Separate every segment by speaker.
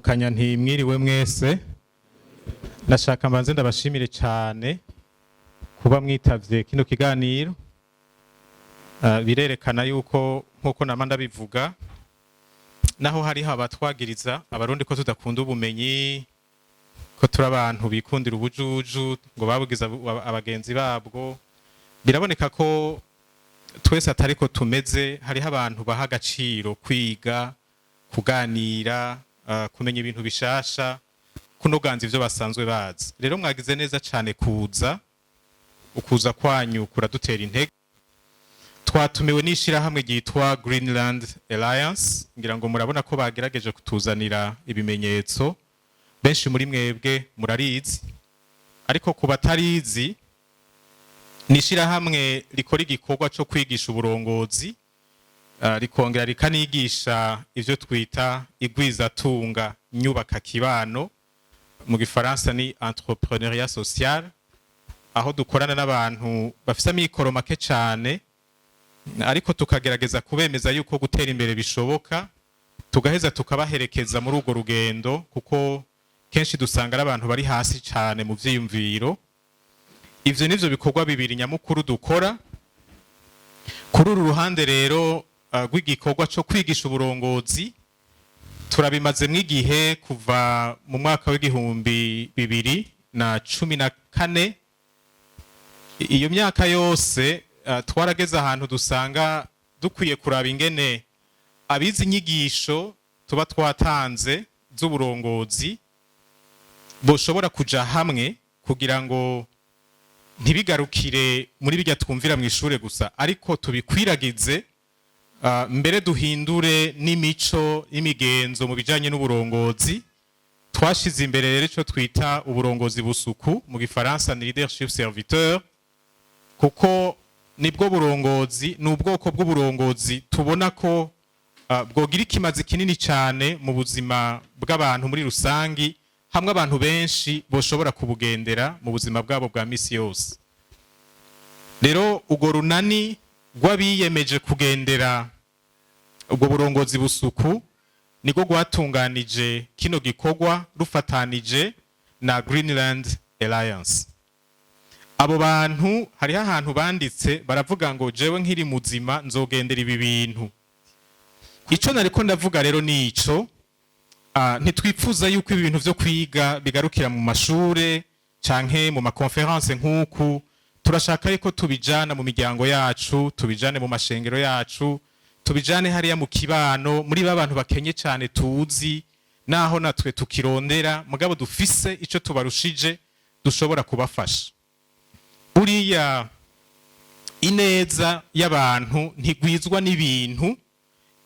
Speaker 1: kanya ntimwiriwe mwese nashaka mbanze ndabashimire cyane kuba mwitavye kino kiganiro. Birerekana yuko nkuko nama ndabivuga naho hari abatwagiriza abarundi ko tudakunda ubumenyi, ko turi abantu bikundira ubujuju ngo babugiza abagenzi babwo. Biraboneka ko twese atari ko tumeze. Hariho abantu baha agaciro kwiga, kuganira, kumenya ibintu bishasha, kunoganza ivyo basanzwe bazi. Rero mwagize neza cyane ukuza kwanyu kuradutera intege. Twatumiwe n'ishirahamwe ryitwa Greenland Alliance, ngira ngo murabona ko bagerageje kutuzanira ibimenyetso. Benshi muri mwebwe murarizi, ariko ku batarizi n'ishirahamwe rikora igikorwa cyo kwigisha uburongozi, rikongera rikanigisha ivyo twita igwizatunga nyubaka kibano, mu gifaransa ni entrepreneuriat social, aho dukorana n'abantu bafise amikoro make cyane, ariko tukagerageza kubemeza yuko gutera imbere bishoboka, tugaheza tukabaherekeza muri urwo rugendo, kuko kenshi dusanga abantu bari hasi cyane mu vyiyumviro. Ivyo nivyo bikorwa bibiri nyamukuru dukora. Kuri uru ruhande rero rw'igikorwa cyo kwigisha uburongozi, turabimaze mw'igihe kuva mu mwaka w'2014. Iyo myaka yose twarageze ahantu dusanga dukwiye kuraba ingene abizi inyigisho tuba twatanze z'uburongozi boshobora kuja hamwe kugira ngo ntibigarukire muri bijya twumvira mu ishure gusa, ariko tubikwiragize, mbere duhindure n'imico y'imigenzo mu bijanye n'uburongozi. Twashize imbere rero ico twita uburongozi busuku, mu gifaransa ni leadership serviteur, kuko nibwo burongozi, n'ubwoko bw'uburongozi tubona ko bwogira ikimazi kinini cyane mu buzima bw'abantu muri rusangi, hamwe abantu benshi boshobora kubugendera mu buzima bwabo bwa misi yose. Rero ugo runani rw'abiyemeje kugendera ubwo burongozi busuku niko rwatunganije kino gikorwa rufatanije na Greenland Alliance. Abo bantu hariho ahantu banditse baravuga ngo jewe nkiri muzima nzogendera ibi bintu. Ico nariko ndavuga rero ni ico, ntitwipfuza yuko ibi bintu vyo kwiga bigarukira mu mashure canke mu makonferanse nk'uku. Turashaka yuko tubijana mu miryango yacu, tubijane mu mashengero yacu, tubijane hariya mu kibano, muri babantu bakenye cyane tuzi, naho natwe tukirondera mugabo dufise ico tubarushije dushobora kubafasha. Buriya ineza y'abantu ntigwizwa n'ibintu,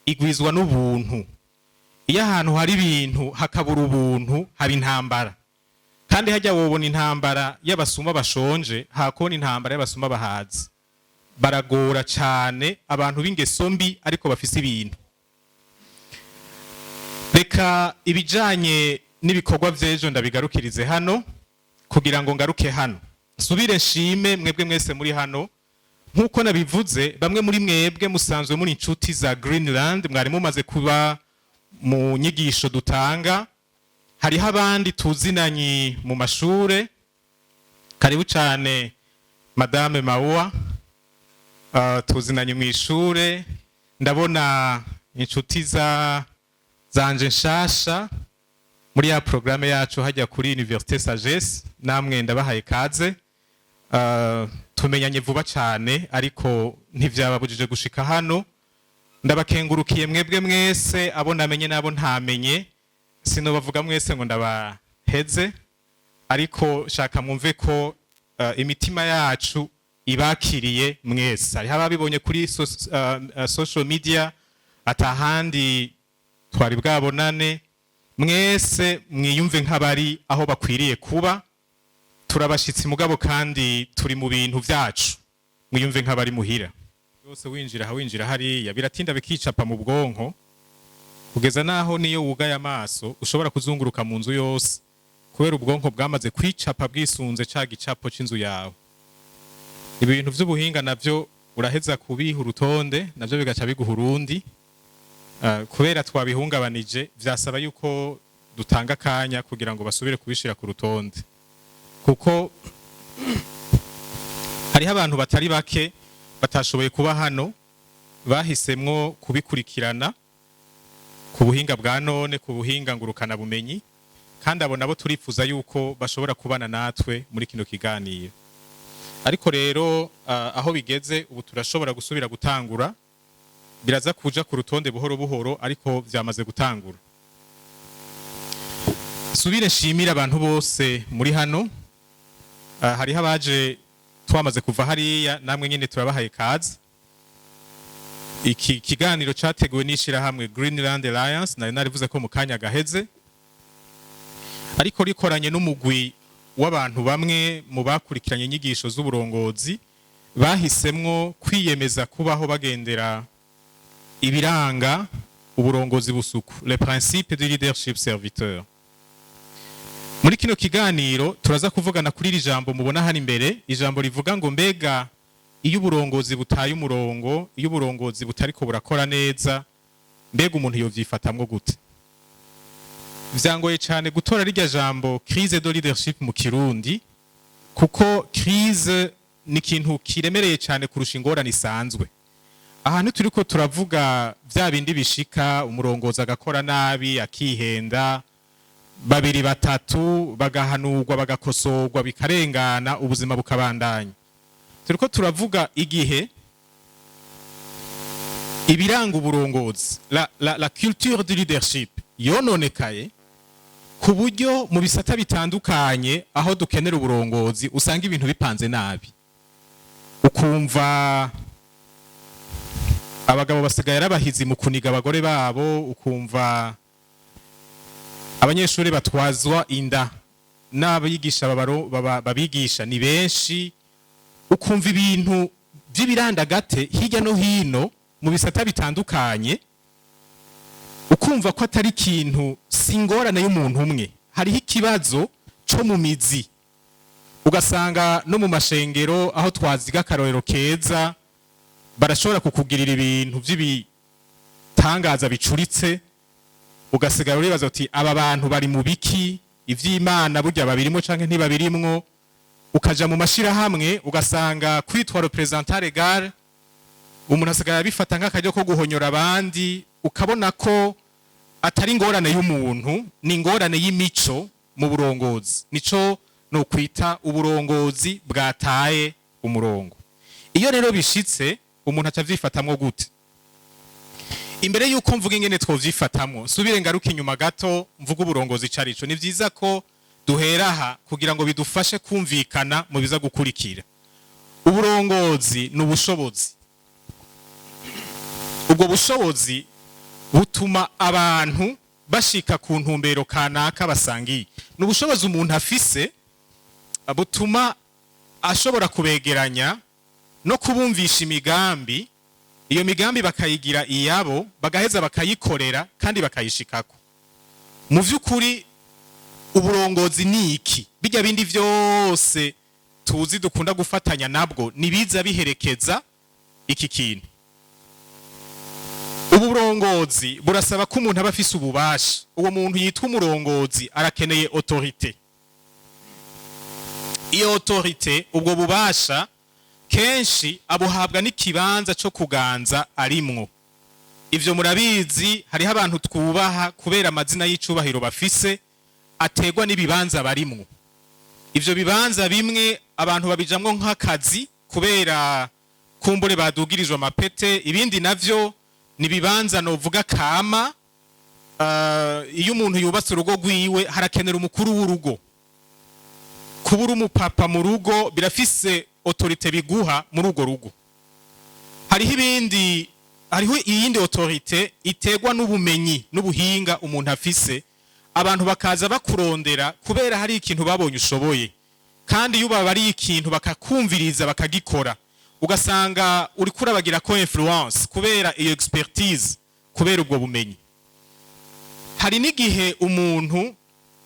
Speaker 1: igwizwa n'ubuntu. Iyo ahantu hari ibintu hakabura ubuntu, haba intambara. Kandi hajya wobona intambara y'abasuma bashonje, hakona intambara y'abasuma bahazi. Baragora cyane abantu b'ingeso mbi ariko bafise ibintu. Reka ibijanye n'ibikorwa vy'ejo ndabigarukirize hano kugira ngo ngaruke hano. Subire nshime mwebwe mwese muri hano. Nkuko nabivuze, bamwe muri mwebwe musanzwe muri inshuti za Greenland, mwari mumaze kuba mu nyigisho dutanga. Hariho abandi tuzinanye mu mashure. Karibu cyane Madame Maua, tuzinanye mu ishure. Ndabona inshuti zanje nshasha muri ya programme yacu hajya kuri Université Sagesse, namwe ndabahaye kaze. Tumenyanye vuba cyane ariko ntivyababujije gushika hano. Ndabakengurukiye mwebwe mwese, abo namenye nabo ntamenye. Sino bavuga mwese ngo ndabaheze, ariko shaka mwumve ko imitima yacu ibakiriye mwese. Hari ababibonye kuri social media, atahandi twari bwabonane. Mwese mwiyumve nk'abari aho bakwiriye kuba. Turabashitsi mugabo kandi turi mu bintu vyacu, mwiyumve nk'abari muhira. Yose winjira hariya biratinda bikicapa mu bwonko, kugeza naho niyo wugaye amaso ushobora kuzunguruka mu nzu yose, kubera ubwonko bwamaze kwicapa bwisunze ca gicapo c'inzu yawe. Ibi bintu vy'ubuhinga navyo uraheza kubiha urutonde, navyo bigaca biguha urundi. Kubera twabihungabanije vyasaba yuko dutanga akanya kugira ngo basubire kubishira ku rutonde, kuko hariho abantu batari bake batashoboye kuba hano bahisemwo kubikurikirana ku buhinga bwa none, ku buhinga ngurukana bumenyi, kandi abo nabo turifuza yuko bashobora kubana natwe muri kino kiganiro. Ariko rero aho bigeze ubu turashobora gusubira gutangura, biraza kuja ku rutonde buhoro buhoro, ariko vyamaze gutangura. Subire nshimira abantu bose muri hano, hariho abaje twamaze kuva hariya, namwe nyene turabahaye kazi. Iki kiganiro cyateguwe n'ishirahamwe Greenland Alliance, nari narivuze ko mu kanya gaheze, ariko rikoranye n'umugwi w'abantu bamwe mu bakurikiranye inyigisho z'uburongozi bahisemwo kwiyemeza kubaho bagendera ibiranga uburongozi busuku, les principes du leadership serviteur. Muri kino kiganiro turaza kuvugana kuri iri jambo mubona hano imbere, ijambo rivuga ngo mbega iyo uburongozi butaye umurongo, iyo uburongozi butariko burakora neza, mbega umuntu yovyifatamwo gute? Vyangoye cyane gutora rirya jambo crise de leadership mu Kirundi, kuko crise ni ikintu kiremereye cyane kurusha ingorane isanzwe. Ahantu turiko turavuga vya bindi bishika, umurongozi agakora nabi, akihenda, babiri batatu bagahanurwa bagakosorwa bikarengana, ubuzima bukabandanya. Turiko turavuga igihe ibiranga uburongozi, la culture du leadership yononekaye ku buryo mu bisata bitandukanye aho dukenera uburongozi usanga ibintu bipanze nabi. Ukumva abagabo basigaye arabahizi mu kuniga abagore babo, ukumva abanyeshuri batwazwa inda n'abigisha babigisha ni benshi, ukumva ibintu by'ibirandagate hirya no hino mu bisata bitandukanye, ukumva ko atari ikintu singorane y'umuntu umwe, hariho ikibazo cyo mu mizi. Ugasanga no mu mashengero aho twaziga akarorero keza, barashobora kukugirira ibintu by'ibitangaza bicuritse, ugasigara uribaza uti aba bantu bari mu biki, ivy'Imana burya babirimo canke ntibabirimwo. Ukaja mu mashirahamwe ugasanga kwitwa representant legal umuntu asigara bifata nk'akaryo ko guhonyora abandi, ukabona ko atari ingorane y'umuntu, ni ingorane y'imico mu burongozi. Nico no kwita uburongozi bwataye umurongo. Iyo rero bishitse umuntu atavyifatamwo gute? Imbere yuko mvuga ingene twovyifatamwo, subire ngaruka inyuma gato mvuga uburongozi carico. Ni vyiza ko duheraha kugira ngo bidufashe kumvikana mu biza gukurikira. Uburongozi ni ubushobozi. Ubwo bushobozi butuma abantu bashika ku ntumbero kanaka basangiye. Ni ubushobozi umuntu afise butuma ashobora kubegeranya no kubumvisha imigambi, iyo migambi bakayigira iyabo, bagaheza bakayikorera kandi bakayishikako. Mu vy'ukuri uburongozi ni iki? Bijya bindi vyose tuzi dukunda gufatanya nabwo nibiza biherekeza iki kintu. Uburongozi burasaba ko umuntu aba afise ububasha. Uwo muntu yitwa umurongozi arakeneye autorité. Iyo autorité, ubwo bubasha kenshi abuhabwa n'ikibanza cyo kuganza arimwo. Ivyo murabizi, hariho abantu twubaha kubera amazina y'icubahiro bafise ategwa n'ibibanza barimwo. Ivyo bibanza bimwe abantu babijamwo nk'akazi kubera kumbure badugirijwe amapete, ibindi navyo ni bibanza novuga kama. Iyo umuntu yubatse urugo rwiwe harakenera umukuru w'urugo. Kubura umupapa mu rugo birafise autorité biguha muri urwo rugo. Hariho iyindi autorité itegwa n'ubumenyi n'ubuhinga umuntu afise, abantu bakaza bakurondera kubera hari ikintu babonye ushoboye, kandi iyo bari ikintu bakakumviriza bakagikora, ugasanga uri kurabagira ko influence kubera iyo expertise, kubera ubwo bumenyi. Hari n'igihe umuntu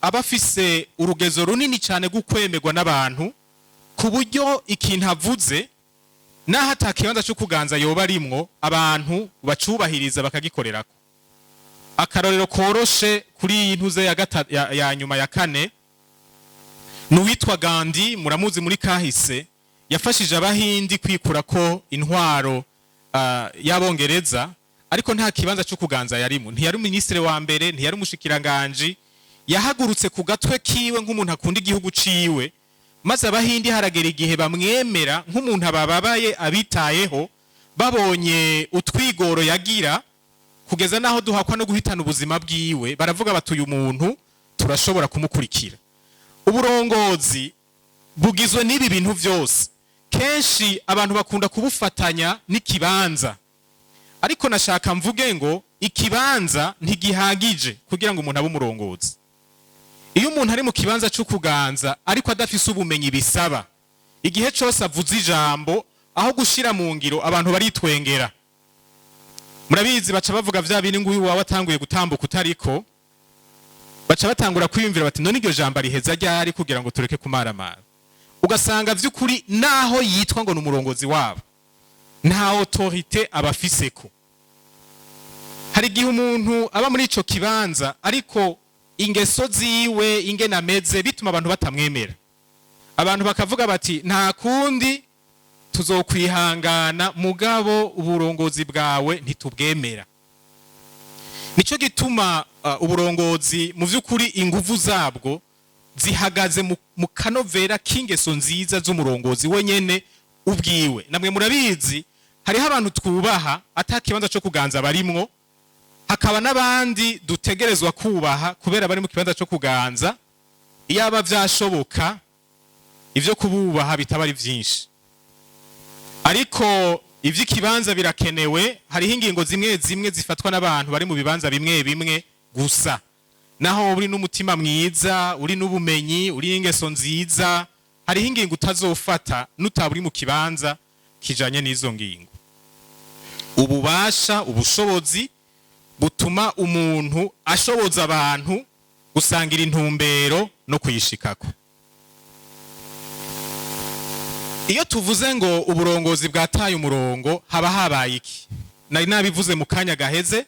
Speaker 1: aba afise urugezo runini cyane gukwemerwa n'abantu ku buryo ikintu avuze naho atakibanza cyo kuganza yoba arimwo abantu bacubahiriza bakagikorerako. akarorero koroshe kuri iyi ntuze ya nyuma ya kane n'uwitwa Kandi, muramuzi muri kahise, yafashije abahindi kwikura ko intwaro y'abongereza, ariko nta kibanza cyo kuganza yarimo. Ntiyari ministre wa mbere, ntiyari umushikiranganje, yahagurutse ku gatwe kiwe nk'umuntu akunda igihugu ciwe, maze abahindi haragera igihe bamwemera nk'umuntu abababaye abitayeho, babonye utwigoro yagira kugeza naho duhakwa no guhitana ubuzima bwiwe, baravuga bati uyu muntu turashobora kumukurikira. Uburongozi bugizwe n'ibi bintu byose. Kenshi abantu bakunda kubufatanya n'ikibanza, ariko nashaka mvuge ngo ikibanza ntigihagije kugira ngo umuntu abe umurongozi. Iyo umuntu ari mu kibanza cyo kuganza ariko adafise ubumenyi bisaba, igihe cyose avuze ijambo aho gushira mu ngiro abantu baritwengera. Murabizi baca bavuga vya bindi ngo uyu wawe atanguye gutambuka utariko, baca batangura kwiyumvira bati none iryo jambo riheza ryari kugira ngo tureke kumaramara. Ugasanga vy'ukuri naho yitwa ngo n'umurongozi wabo nta autorité abafiseko. Hari igihe umuntu aba muri ico kibanza ariko ingeso ziwe ingena ameze bituma abantu batamwemera. Abantu bakavuga bati nta kundi tuzokwihangana, mugabo uburongozi bwawe ntitubwemera. Nico gituma uburongozi mu vy'ukuri inguvu zabwo zihagaze mu kanovera k'ingeso nziza z'umurongozi wenyene ubwiwe. Namwe murabizi hariho abantu twubaha atakibanza cyo kuganza barimwo, hakaba n'abandi dutegerezwa kubaha kubera bari mu kibanza cyo kuganza. Iyaba vyashoboka ivyo kububaha bitaba ari vyinshi, ariko ivy'ikibanza birakenewe. Hariho ingingo zimwe zimwe zifatwa n'abantu bari mu bibanza bimwe bimwe gusa, naho uri n'umutima mwiza, uri n'ubumenyi, uri n'ingeso nziza, hariho ingingo utazofata nutaburi mu kibanza kijanye n'izo ngingo. Ububasha, ubushobozi butuma umuntu ashoboza abantu gusangira intumbero no kuyishikako. Iyo tuvuze ngo uburongozi bwataye umurongo haba habaye iki? Nari nabivuze mu kanya gaheze.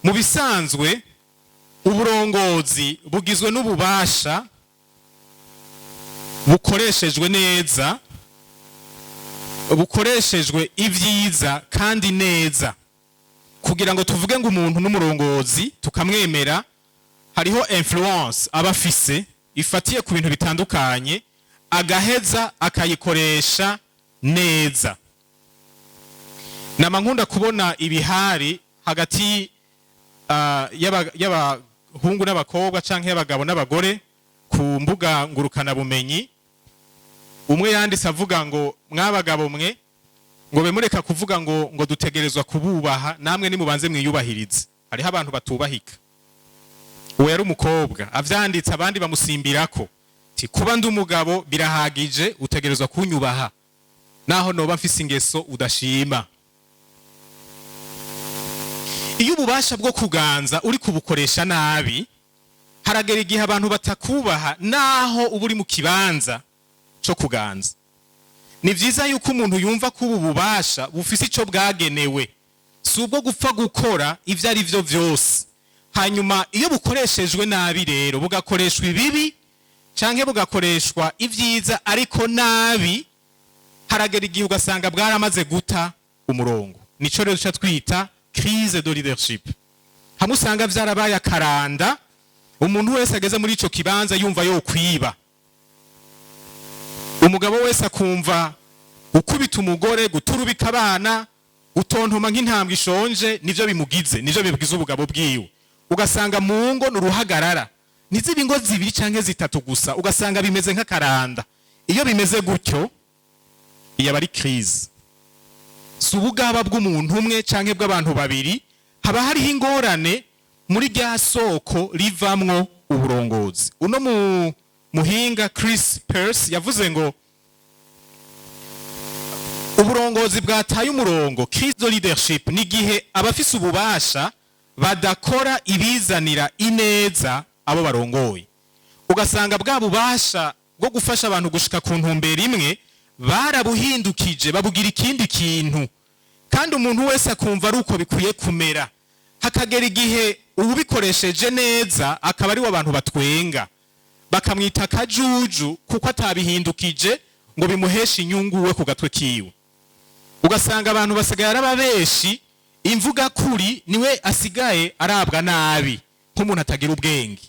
Speaker 1: Mu bisanzwe uburongozi bugizwe n'ububasha bukoreshejwe neza, bukoreshejwe ivyiza kandi neza. Kugira ngo tuvuge ngo umuntu n'umurongozi tukamwemera, hariho influence abafise ifatiye ku bintu bitandukanye, agaheza akayikoresha neza. Nama nkunda kubona ibihari hagati y'abahungu n'abakobwa canke y'abagabo n'abagore ku mbuga ngurukana bumenyi. Umwe yanditse avuga ngo mwabagabo mwe ngo bemureka kuvuga ngo dutegerezwa kububaha, namwe nimubanze mwiyubahirize. Hariho abantu batubahika. Uwo yari umukobwa avyanditse, abandi bamusimbirako ti kuba ndi umugabo birahagije, utegerezwa kunyubaha naho noba mfise ingeso udashima. Iyo ububasha bwo kuganza uri kubukoresha nabi, haragera igihe abantu batakubaha naho uba uri mu kibanza cyo kuganza. Ni vyiza yuko umuntu yumva ko ubu bubasha bufise ico bwagenewe, si ubwo gupfa gukora ivyo ari vyo vyose. Hanyuma iyo bukoreshejwe nabi rero, bugakoreshwa ibibi canke bugakoreshwa ivyiza ariko nabi, haragera igihe ugasanga bwaramaze guta umurongo. Nico rero duca twita crise de leadership. Hamwe usanga vyarabaye akaranda, umuntu wese ageze muri ico kibanza yumva yo kwiba. Umugabo wese akumva gukubita umugore, guturubika abana, gutontoma nk'intambwe ishonje nivyo bimugize, nivyo bibugize ubugabo bwiwe. Ugasanga mu ngo n'uruhagarara, nizibi ngo zibiri canke zitatu gusa, ugasanga bimeze nk'akaranda. Iyo bimeze gutyo iyo bari crise. Si ubugaba bw'umuntu umwe canke bw'abantu babiri, haba hariho ingorane muri rya soko rivamwo uburongozi. Uno muhinga Chris Pearce yavuze ngo uburongozi bwataye umurongo, crise de leadership, ni gihe abafise ububasha badakora ibizanira ineza abo barongoye. Ugasanga bwa bubasha bwo gufasha abantu gushika ku ntumbero imwe barabuhindukije babugira ikindi kintu, kandi umuntu wese akumva ari uko bikwiye kumera. Hakagera igihe ubikoresheje neza akaba ari abantu batwenga bakamwita kajuju kuko atabihindukije ngo bimuheshe inyungu we ku gatwe kiwe. Ugasanga abantu basigaye arababeshi, imvuga kuri niwe asigaye arabwa nabi nk'umuntu atagira ubwenge.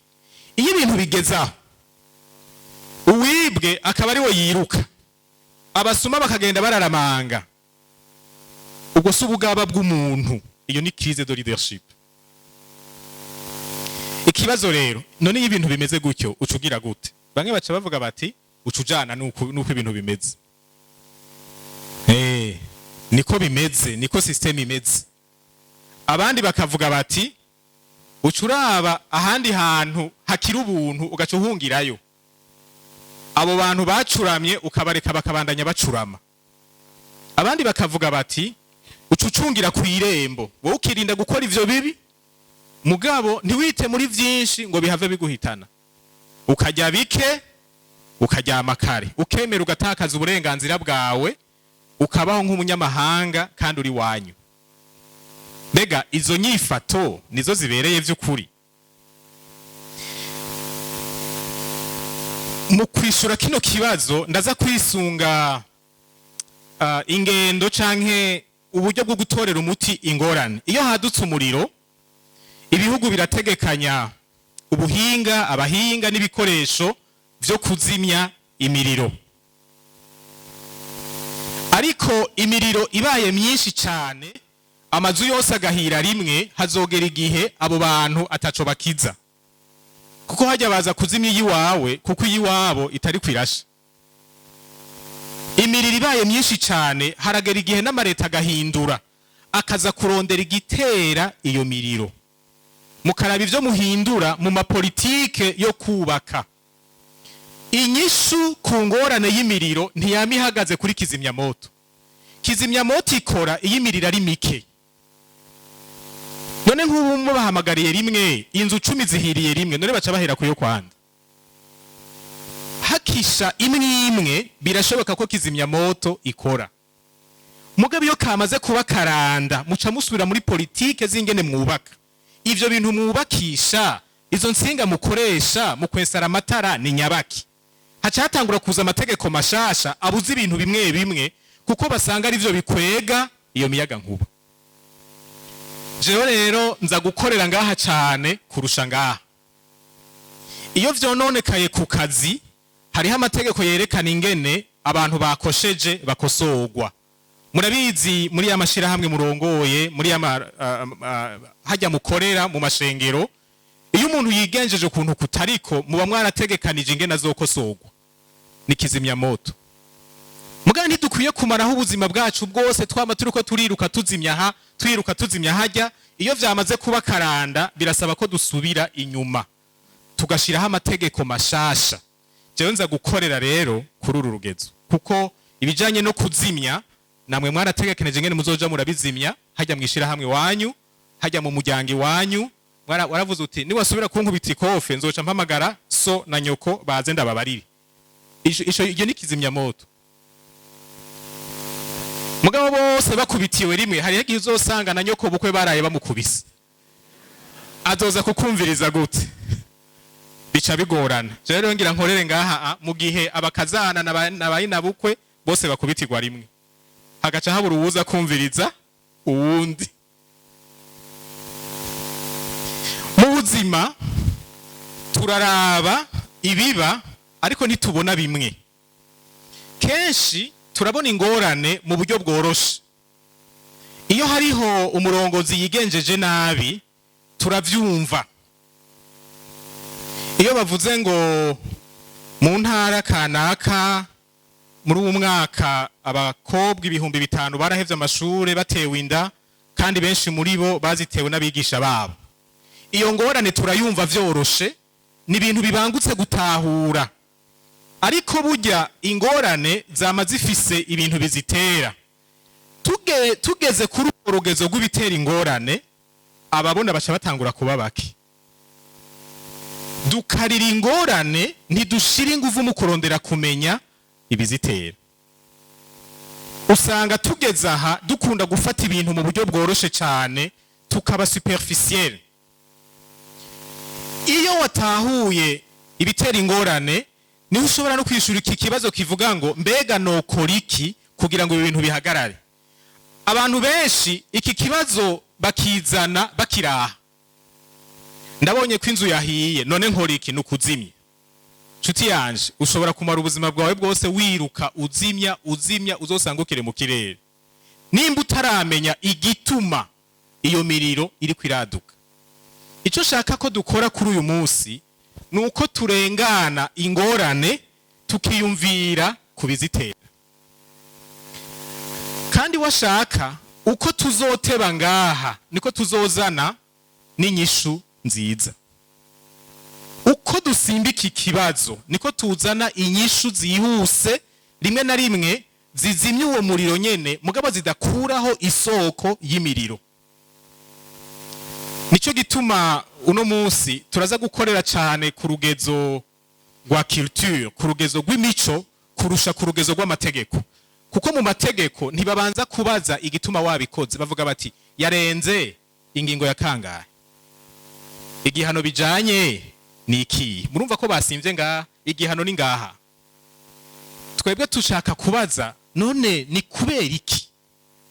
Speaker 1: Iyo ibintu bigezaho uwibwe akaba ari we yiruka, abasuma bakagenda bararamanga, ubwo si ubugaba bw'umuntu. Iyo ni crise de leadership. Ikibazo rero none iyo ibintu bimeze gutyo ucugira gute? Bamwe baca bavuga bati ucujana nuko ibintu bimeze. Niko bimeze, niko system imeze. Abandi bakavuga bati ucuraba ahandi hantu hakira ubuntu ugaca uhungirayo. Abo bantu bacuramye ukabareka bakabandanya bacurama. Abandi bakavuga bati ucucungira ku irembo, wowe ukirinda gukora ivyo bibi, mugabo ntiwite muri vyinshi ngo bihave biguhitana. Ukajya bike, ukaryama kare, ukemera ugatakaza uburenganzira bwawe, ukabaho nk'umunyamahanga kandi uri wanyu. Mbega izo nyifato nizo zibereye vy'ukuri? Mu kwishura kino kibazo ndaza kwisunga ingendo canke uburyo bwo gutorera umuti ingorane. Iyo hadutse umuriro, ibihugu birategekanya ubuhinga, abahinga n'ibikoresho vyo kuzimya imiriro. Ariko imiriro ibaye myinshi cyane, amazu yose agahira rimwe, hazogera igihe abo bantu ataco bakiza. Kuko hajya baza kuzimya iyiwawe kuko iyiwabo itari kwirasha. Imiriro ibaye myinshi cyane, haragera igihe n'amareta agahindura, akaza kurondera igitera iyo miriro. Mukaraba ivyo muhindura mu mapolitike yo kubaka. Inyishu ku ngorane y'imiriro ntiyama ihagaze kuri kizimyamoto. Kizimyamoto ikora iyo imiriro ari mike. None nk'ubu mubahamagariye rimwe, inzu 10 zihiriye rimwe, none baca bahera kuyo kwanda. Hakisha imwe imwe birashoboka ko kizimyamoto ikora. Mugabe iyo kamaze kuba karanda, muca musubira muri politike zingene mwubaka. Ivyo bintu mwubakisha, izo nsinga mukoresha mu kwesara amatara ni nyabaki. Haca hatangura kuza amategeko mashasha abuze ibintu bimwe bimwe kuko basanga ari byo bikwega iyo miyaga nkuba. Jewe rero nza gukorera ngaha cyane kurusha ngaha. Iyo vyononekaye ku kazi, hariho amategeko yerekana ingene abantu bakosheje bakosorwa. Murabizi muri ya mashirahamwe murongoye, muri ya hajya mukorera mu mashengero, iyo umuntu yigenjeje kuntu kutariko muba mwarategekanije ingene azokosorwa. Ni kizimyamoto. Mugabo ntidukwiye kumaraho ubuzima bwacu bwose twama turiko turiruka tuzimya aha, twiruka tuzimya hajya. Iyo vyamaze kuba karanda birasaba ko dusubira inyuma, tugashiraho amategeko mashasha. Jewe nza gukorera rero kuri uru rugezo, kuko ibijanye no kuzimya namwe mwarategekeneje ngene muzoja murabizimya hajya mwishira hamwe wanyu, hajya mu muryango wanyu. Waravuze uti niwasubira kunkubita ikofe nzoca mpamagara so na nyoko baze ndababarire. Iyo ni kizimyamoto. Mugabo bose bakubitiwe rimwe, hari igihe uzosanga na nyoko bukwe baraye bamukubise. Azoza kukumviriza gute? Bica bigorana. Rero ngira nkorere ngaha mu gihe abakazana n'abayina bukwe bose bakubitirwa rimwe, hagaca habura uwuza kumviriza uwundi. Mu buzima turaraba ibiba ariko ntitubona bimwe. Kenshi turabona ingorane mu buryo bworoshe. Iyo hariho umurongozi yigenjeje nabi turavyumva. Iyo bavuze ngo mu ntara kanaka muri uwo mwaka abakobwa 5,000 barahevye amashure batewe inda, kandi benshi muri bo bazitewe n'abigisha babo. Iyo ngorane turayumva vyoroshe, ni ibintu bibangutse gutahura. Ariko burya ingorane zama zifise ibintu bizitera. Tugeze kuri urugezo rw'ibitera ingorane, ababona baca batangura kuba baki. Dukarira ingorane ntidushira inguvu mu kurondera kumenya ibizitera. Usanga tugeze aha dukunda gufata ibintu mu buryo bworoshe cyane, tukaba superficiel. iyo watahuye ibitera ingorane niho ushobora no kwishura iki kibazo kivuga ngo mbega nokora iki kugira ngo ibi bintu bihagarare. Abantu benshi iki kibazo bakizana bakiraha, ndabonye ko inzu yahiye none nkora iki? Nukuzimya. Nshuti yanje, ushobora kumara ubuzima bwawe bwose wiruka uzimya uzosanga ukire mu kirere, nimba utaramenya igituma iyo miriro iri kwiraduka. Icyo shaka ko dukora kuri uyu munsi nuko turengana ingorane tukiyumvira kubizitera. Kandi washaka uko tuzoteba ngaha niko tuzozana n'inyishu nziza. Uko dusimbika ikibazo niko tuzana inyishu zihuse, rimwe na rimwe zizimya uwo muriro nyene mugabo zidakuraho isoko y'imiriro. Nico gituma uno munsi turaza gukorera cyane ku rugezo rwa culture, ku rugezo rw'imico kurusha ku rugezo rw'amategeko. Kuko mu mategeko ntibabanza kubaza igituma wabikoze, bavuga bati yarenze ingingo ya kangahe, igihano bijanye ni iki. Murumva ko basimvye ngaha, igihano ni ngaha. Twebwe tushaka kubaza none ni kubera iki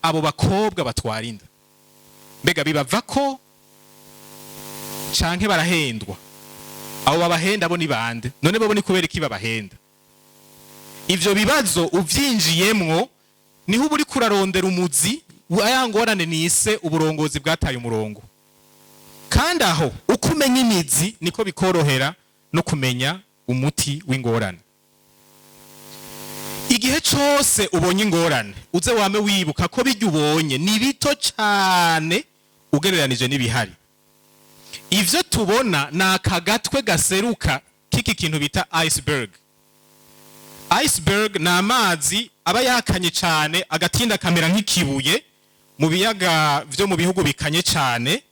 Speaker 1: abo bakobwa batwarinda, mbega bibava ko canke barahendwa? Abo babahenda bo ni bande? None bo ni kubera iki babahenda? Ivyo bibazo uvyinjiyemwo niho uri kurarondera umuzi ayangorane nise uburongozi bwataye umurongo. Kandi aho ukumenya imizi niko bikorohera no kumenya umuti w'ingorane. Igihe cyose ubonye ingorane uze wame wibuka ko bijya ubonye ni bito cyane ugereranije n'ibihari. Ivyo tubona na akagatwe gaseruka kiki kintu bita iceberg. Iceberg na amazi aba yakanye cyane agatinda kamera nk'ikibuye mu biyaga vyo mu bihugu bikanye cyane.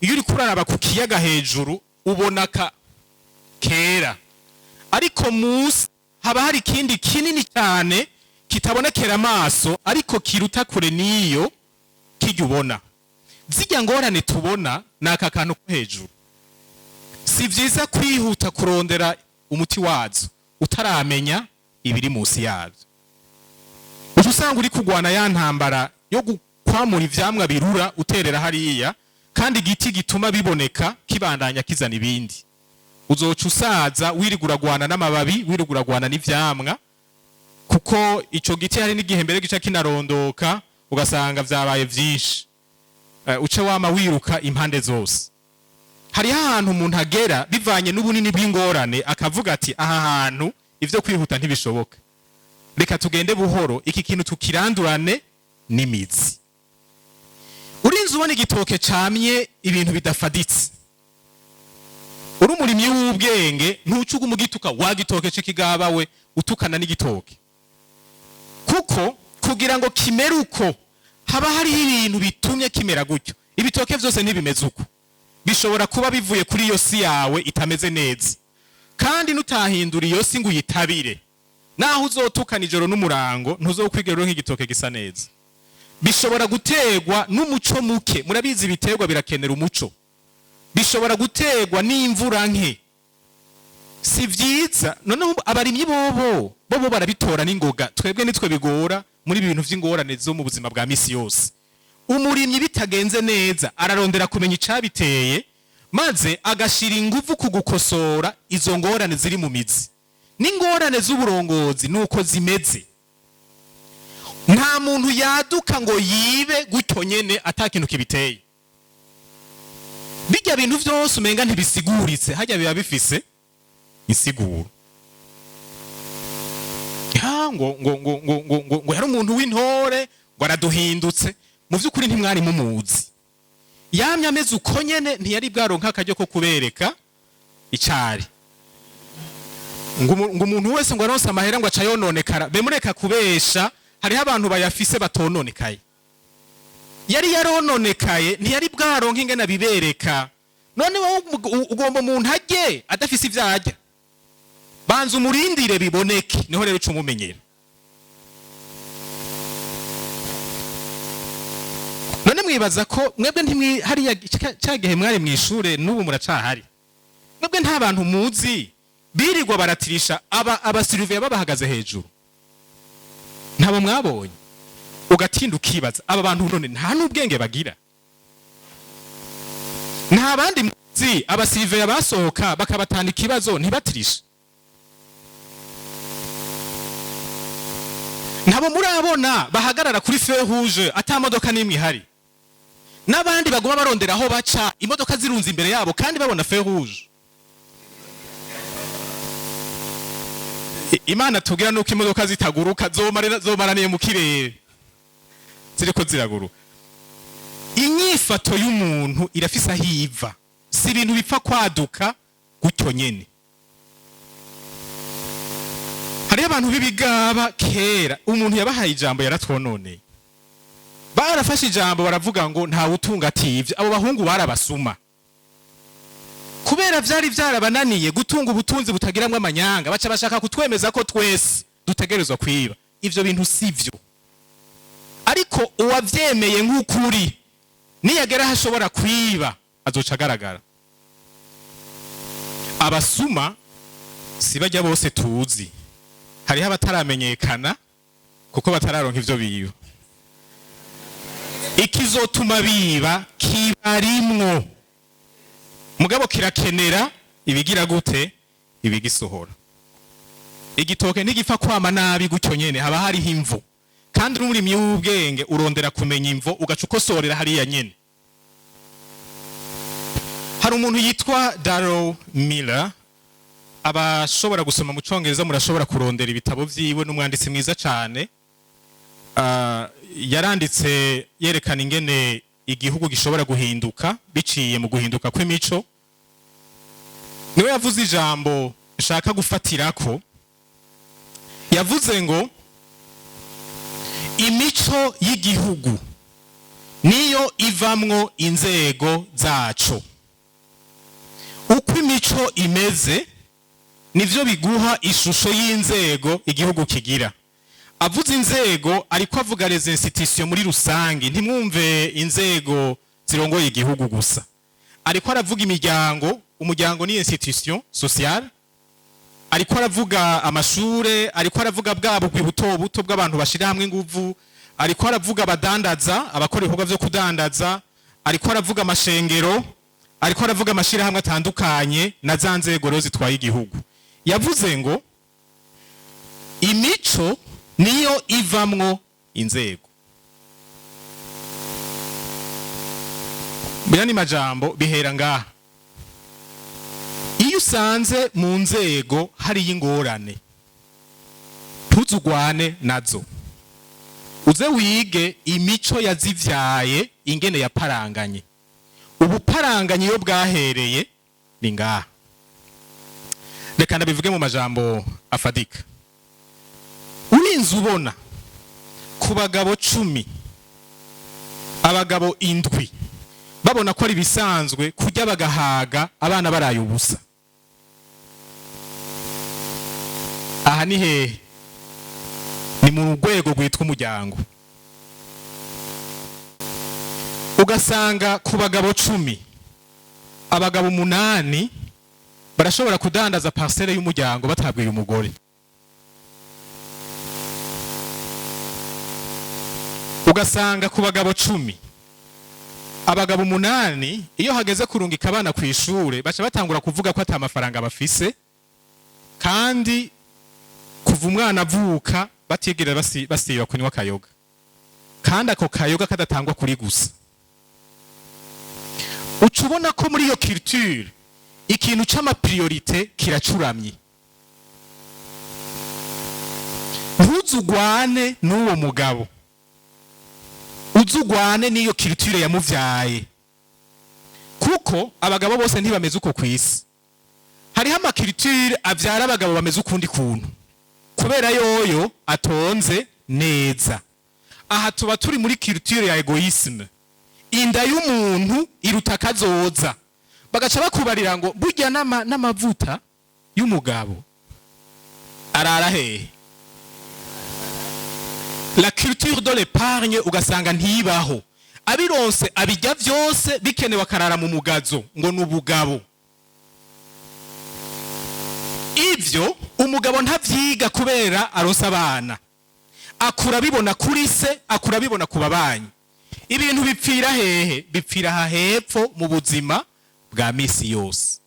Speaker 1: Iyo uri kuraraba ku kiyaga hejuru ubona ka kera, ariko musi haba hari ikindi kinini cyane kitabonekera amaso ariko kiruta kure niyo kijya ubona. Zijya ngorane tubona naka kantu ko hejuru. Si vyiza kwihuta kurondera umuti wazo utaramenya ibiri munsi yazo. Usanga uri kugwana ya ntambara yo gukwamura ivyamwa birura uterera hariya, kandi igiti gituma biboneka kibandanya kizana ibindi. Uzoca usaza wiriguragwana n'amababi, wiriguragwana n'ivyamwa, kuko ico giti hari n'igihe mbere gica kinarondoka ugasanga vyabaye vyinshi. Uce wama wiruka impande zose. Hari ahantu umuntu agera bivanye n'ubunini bw'ingorane akavuga ati aha hantu ivyo kwihuta ntibishoboka, reka tugende buhoro iki kintu tukirandurane n'imizi. Urinze ubona igitoke camye ibintu bidafaditse, uri umurimyi w'ubwenge ntucuga umugituka wagitoke cikigabawe utukana n'igitoke, kuko kugira ngo kimere uko haba hari ibintu bitumye kimera gutyo. Ibitoke vyose ntibimeze uko, bishobora kuba bivuye kuri iyo si yawe itameze neza, kandi nutahindura iyo si ngo uyitabire, naho uzotukana ijoro n'umurango ntuzokwigerera nk'igitoke gisa neza. Bishobora gutegwa n'umuco muke, murabizi ibiterwa birakenera umuco. Bishobora gutegwa n'imvura nke, si vyiza. Noneho abarimyi bobo barabitora n'ingoga, twebwe nitwe bigora muri ibintu vy'ingorane zo mu buzima bwa misi yose. Umurimyi bitagenze neza ararondera kumenya icabiteye, maze agashira inguvu kugukosora izo ngorane ziri mu mizi. N'ingorane z'uburongozi nuko zimeze. Nta muntu yaduka ngo yibe gutyo nyene atakintu kibiteye. Bijya bintu vyose umenga ntibisiguritse, hajya biba bifise insiguro. Ngo yari umuntu w'intore ngo araduhindutse, mu vy'ukuri ntimwari mumuzi. Yamye ameze uko nyene, ntiyari bwaronka akaryo ko kubereka icari. Ngo umuntu wese ngo aronse amahera ngo aca yononekara, bemureka kubesha. Hariho abantu bayafise batononekaye. Yari yarononekaye, ntiyari bwaronka ingene bibereka. None wowe ugomba umuntu ajye adafise ivyarya, banza umurindire biboneke, niho rero uca umumenyera. None mwibaza ko mwebwe hariya cyagihe mwari mu ishure n'ubu muracahari. mwebwe nta bantu muzi birirwa baratirisha aba serviteur babahagaze hejuru, ntabo mwabonye? Ugatinda ukibaza aba bantu none nta n'ubwenge bagira? Nta bandi muzi aba serviteur basohoka bakabatana ikibazo ntibatirisha? Ntabo murabona bahagarara kuri feu rouge ata modoka nimwe ihari, n'abandi baguma barondera aho baca imodoka zirunze imbere yabo kandi babona feu rouge? Imana tubwira nuko imodoka zitaguruka zomaraniye mu kirere ziriko ziraguru. Inyifato y'umuntu irafisa hiva, si ibintu bipfa kwaduka gutyo nyene. Hari abantu bibigaba kera, umuntu yabahaye ijambo yaratwononeye, barafashe ijambo baravuga ngo nta utunga ativye. Abo bahungu barabasuma kubera vyari vyarabananiye gutunga ubutunzi butagiramwe amanyanga, baca bashaka kutwemeza ko twese dutegerezwa kwiba. Ivyo bintu sivyo, ariko uwavyemeye nk'ukuri niyagera hashobora kwiba azoca agaragara. Abasuma si bajya bose tuzi, hariho abataramenyekana kuko batararonka ivyo biba. Ikizotuma biba kibarimwo, mugabo kirakenera ibigira gute? Ibigisohora. Igitoke ntigipfa kwama nabi gutyo nyene, haba hariho imvo, kandi n'umurimyi w'ubwenge urondera kumenya imvo ugaca ukosorera hariya nyene. Hari umuntu yitwa Darrell Miller, abashobora gusoma mu Congereza murashobora kurondera ibitabo vyiwe, n'umwanditsi mwiza cane. Yaranditse yerekana ingene igihugu gishobora guhinduka biciye mu guhinduka kw'imico. Niwe yavuze ijambo nshaka gufatirako, yavuze ngo imico y'igihugu niyo ivamwo inzego zaco. Uko imico imeze nivyo biguha ishusho y'inzego igihugu kigira. Avuze inzego ariko avuga les institutions muri rusange, ntimwumve inzego zirongoye igihugu gusa. Ariko aravuga imiryango, umuryango ni institution sociale. Ariko aravuga amashure, ariko aravuga bwabo buto buto bw'abantu bashira hamwe inguvu, ariko aravuga abadandaza, abakora ibikorwa vyo kudandaza, ariko aravuga amashengero, ariko aravuga amashira hamwe atandukanye na za nzego rero zitwaye igihugu. Yavuze ngo imico niyo ivamwo inzego. Bya ni majambo bihera ngaha. Iyo usanze mu nzego hari ingorane, ntuzugwane nazo, uze wige imico yazivyaye ingene yaparanganye. Ubuparanganye iyo bwahereye ni ngaha. Reka ndabivuge mu majambo afadika. Urinze ubona ku bagabo 10 abagabo 7 babona ko ari bisanzwe kujya bagahaga abana baraye ubusa, aha ni hehe? Ni mu rwego rwitwa umuryango. Ugasanga ku bagabo 10 abagabo 8 barashobora kudandaza parcelle y'umuryango batabwiye umugore. Ugasanga ku bagabo 10 abagabo 8 iyo hageze kurungika abana ku ishure baca batangura kuvuga ko ata mafaranga bafise, kandi kuva umwana avuka batigera basiba kunywa kayoga, kandi ako kayoga kadatangwa kuri gusa. Ucubona ko muri iyo culture ikintu c'ama priorité kiracuramye. Ntuzugwane n'uwo mugabo, uzugwane niyo culture yamuvyaye, kuko abagabo bose ntibameze uko kwisi. Hariho ama culture avyara abagabo bameze ukundi kuntu, kubera yoyo atonze neza. Aha tuba turi muri culture ya egoisme. Inda y'umuntu iruta kazoza, bagaca bakubarira ngo burya n'amavuta y'umugabo arara hehe. La culture de l'épargne ugasanga ntibaho, abironse abijya vyose bikenewe akarara mu mugazo ngo n'ubugabo. ivyo umugabo ntavyiga kubera aronsa abana, akura bibona kuri se, akura bibona ku babanyi. Ibintu bipfira hehe? Bipfira aha hepfo mu buzima bwa misi yose.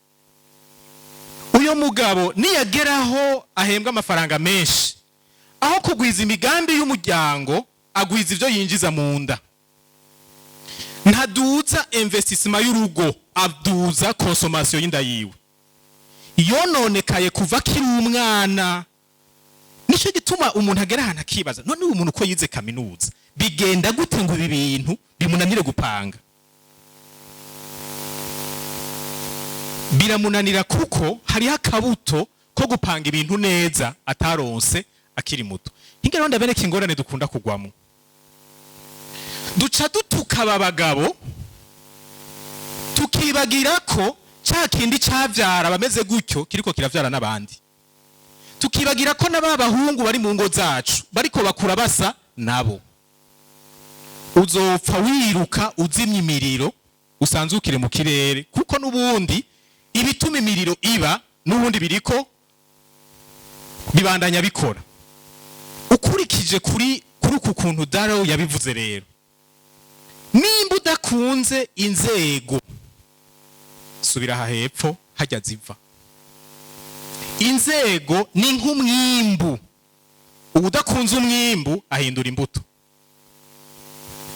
Speaker 1: Uyo mugabo niyageraho ahembwa amafaranga menshi, aho kugwiza imigambi y'umuryango agwiza ivyo yinjiza mu nda. Ntaduza investissement y'urugo, aduza consommation y'inda yiwe. Yononekaye kuva kiri umwana. Nico gituma umuntu agera ahantu akibaza, none uyu muntu ko yize kaminuza bigenda gute ngo ibi bintu bimunanire gupanga? Biramunanira kuko hariho akabuto ko gupanga ibintu neza ataronse akiri muto. Hingero ndabereka ingorane dukunda kugwamo. Duca dutuka abagabo tukibagira ko cya kindi cavyara bameze gutyo kiriko kiravyara n'abandi. Tukibagira ko n'abahungu bari mu ngo zacu bariko bakura basa nabo. Uzopfa wiruka uzimya imiriro usanzukire mu kirere, kuko n'ubundi ibituma imiriro iba n'ubundi biriko bibandanya bikora. Ukurikije kuri uku kuntu Daro yabivuze rero, nimba udakunze inzego, subira aha hepfo hajya ziva. Inzego ni nk'umwimbu, udakunze umwimbu ahindura imbuto.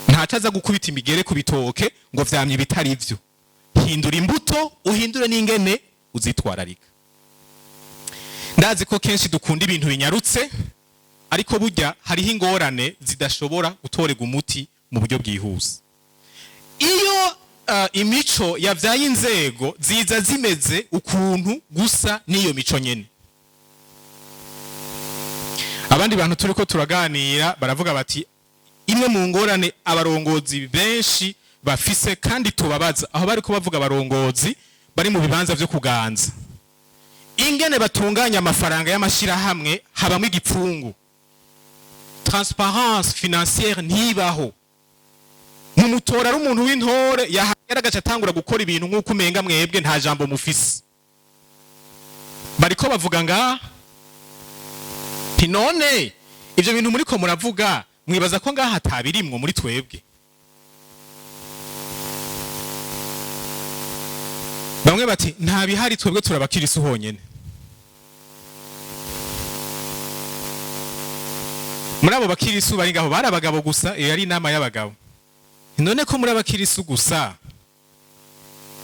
Speaker 1: Ntacaza gukubita imigere ku bitoke ngo vyamye bitari ivyo. Hindura imbuto, uhindure n'ingene uzitwararika. Ndazi ko kenshi dukunda ibintu binyarutse, ariko burya hariho ingorane zidashobora gutorega umuti mu buryo bwihuse. Iyo imico yavyaye inzego ziza zimeze ukuntu gusa n'iyo mico nyene. Abandi bantu turiko turaganira baravuga bati imwe mu ngorane abarongozi benshi bafise kandi tubabaza, aho bariko bavuga abarongozi bari mu bibanza vyo kuganza, ingene batunganya amafaranga y'amashirahamwe habamwe igipfungu. Transparence financière ntibaho. Mu mutora ari umuntu w'intore yahagera agaca atangura gukora ibintu nk'uko umenga mwebwe nta jambo mufise. Bariko bavuga nga none ivyo bintu muriko muravuga mwibaza ko ngaha atabirimwo muri twebwe. Bamwe bati nta bihari, twebwe turabakirisu honyene. Muri abo bakirisu bari ngaho bari abagabo gusa, iyo yari inama y'abagabo. None ko muri abakirisu gusa,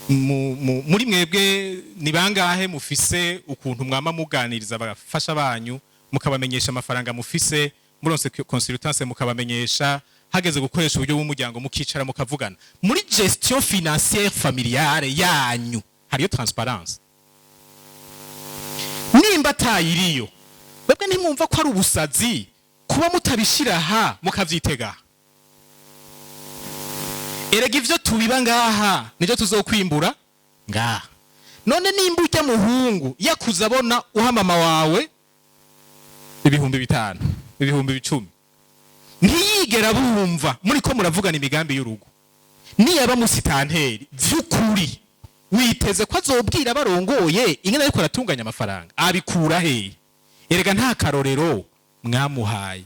Speaker 1: muri mwebwe ni bangahe mufise ukuntu mwama muganiriza abafasha banyu, mukabamenyesha amafaranga mufise, muronse consultance mukabamenyesha, hageze gukoresha uburyo bw'umuryango mukicara mukavugana. Muri gestion financière familiale yanyu hariyo transparence. Nimba tayiriyo, webwe ntimwumva ko ari ubusazi kuba mutabishira aha mukavyitega. Erega ivyo tubiba ngaha nivyo tuzokwimbura ngaha. None nimba ujya muhungu yakuza abona uha mama wawe 5,000, 10,000, ntiyigera bumva muri ko muravugana imigambi y'urugo. Niyaba musitanteri vy'ukuri witeze ko azobwira barongoye ingene ariko aratunganya amafaranga abikura he? Erega nta karorero mwamuhaye.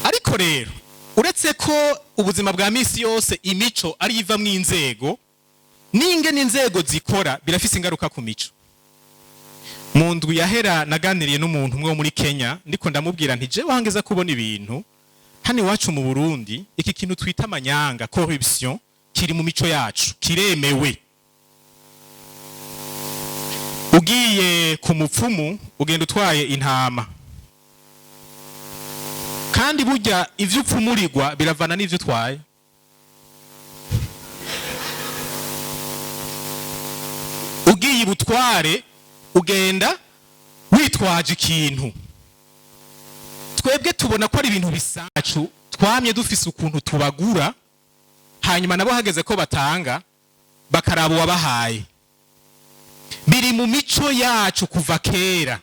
Speaker 1: Ariko rero uretse ko ubuzima bwa misi yose imico ari iva mu inzego, n'ingene inzego zikora birafise ingaruka ku mico. Mu ndwi yahera naganiriye n'umuntu umwe wo muri Kenya, ndiko ndamubwira nti je wangeza kubona ibintu hano iwacu mu Burundi, iki kintu twita amanyanga, corruption, kiri mu mico yacu, kiremewe. Ugiye ku mupfumu ugenda utwaye intama, kandi burya ivyo upfumurirwa biravana n'ivyo utwaye. Ugiye ibutware ugenda witwaje ikintu. Twebwe tubona ko ari ibintu bisacu, twamye dufise ukuntu tubagura, hanyuma nabo hageze ko batanga bakaraba wabahaye. Biri mu mico yacu kuva kera.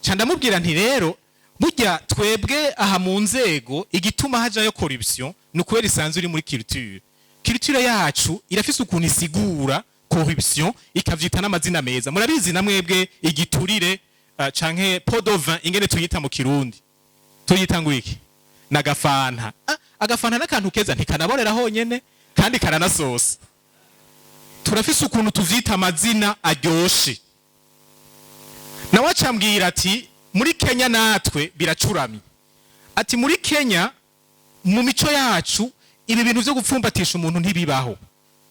Speaker 1: Candamubwira nti rero burya twebwe aha mu nzego igituma hajayo corruption nuko isanzwe iri muri culture. Culture yacu irafise ukuntu isigura corruption ikavyita n'amazina meza. Murabizi namwebwe igiturire canke pot de vin ingene tuyita mu Kirundi. Tuyita ngo iki? Nagafanta. Agafanta n'akantu keza ntikanaborera honyene kandi karanasosa. Turafise ukuntu tuvyita amazina aryoshe. Nawe acambwira ati muri Kenya natwe biracuramye. Ati muri Kenya mu mico yacu ibi bintu byo gupfumbatisha umuntu ntibibaho.